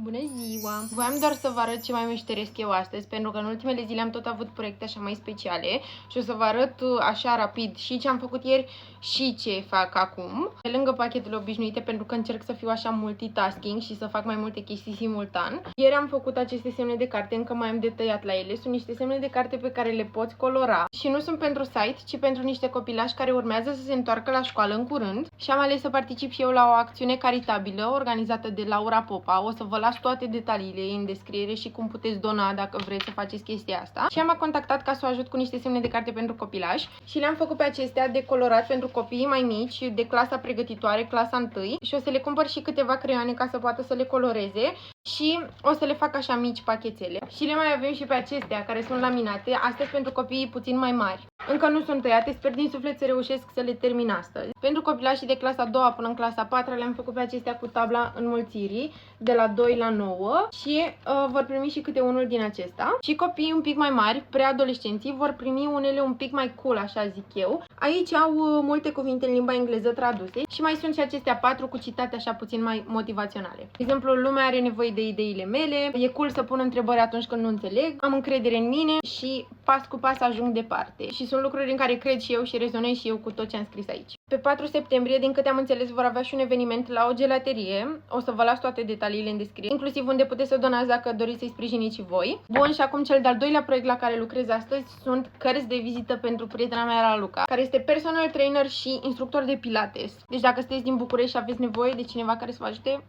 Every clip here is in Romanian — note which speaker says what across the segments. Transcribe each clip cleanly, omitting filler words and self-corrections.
Speaker 1: Bună ziua! Voiam doar să vă arăt ce mai meșteresc eu astăzi, pentru că în ultimele zile am tot avut proiecte așa mai speciale și o să vă arăt așa rapid și ce am făcut ieri și ce fac acum, pe lângă pachetele obișnuite, pentru că încerc să fiu așa multitasking și să fac mai multe chestii simultan. Ieri am făcut aceste semne de carte, încă mai am detăiat la ele. Sunt niște semne de carte pe care le poți colora și nu sunt pentru site, ci pentru niște copilași care urmează să se întoarcă la școală în curând și am ales să particip și eu la o acțiune caritabilă organizată de Laura Popa. O să vă las toate detaliile în descriere și cum puteți dona dacă vreți să faceți chestia asta. Și am contactat ca să o ajut cu niște semne de carte pentru copilași și le-am făcut pe acestea de colorat pentru copiii mai mici de clasa pregătitoare, clasa 1, și o să le cumpăr și câteva creioane ca să poată să le coloreze și o să le fac așa mici pachețele. Și le mai avem și pe acestea care sunt laminate, astea pentru copiii puțin mai mari. Încă nu sunt tăiate, sper din suflet să reușesc să le termin astăzi. Pentru copilașii de clasa 2 până în clasa 4 le-am făcut pe acestea cu tabla înmulțirii de la 2 la 9 și vor primi și câte unul din acesta. Și copiii un pic mai mari, preadolescenții, vor primi unele un pic mai cool, așa zic eu. Aici au multe cuvinte în limba engleză traduse și mai sunt și acestea 4 cu citate așa puțin mai motivaționale. De exemplu, lumea are nevoie de ideile mele, e cool să pun întrebări atunci când nu înțeleg, am încredere în mine și pas cu pas ajung departe. Și sunt lucruri în care cred și eu și rezonez și eu cu tot ce am scris aici. Pe 4 septembrie, din câte am înțeles, vor avea și un eveniment la o gelaterie. O să vă las toate detaliile în descriere, inclusiv unde puteți să donați dacă doriți să-i sprijiniți și voi. Bun, și acum cel de-al doilea proiect la care lucrez astăzi sunt cărți de vizită pentru prietena mea Raluca, care este personal trainer și instructor de pilates. Deci dacă sunteți din București și aveți nevoie de cineva care să vă ajute,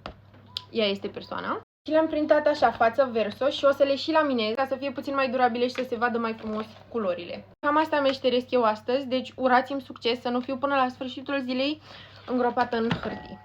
Speaker 1: ea este persoana. Și le-am printat așa față verso și o să le și laminez ca să fie puțin mai durabile și să se vadă mai frumos culorile. Cam asta meșteresc eu astăzi, deci urați-mi succes, să nu fiu până la sfârșitul zilei îngropată în hârtii.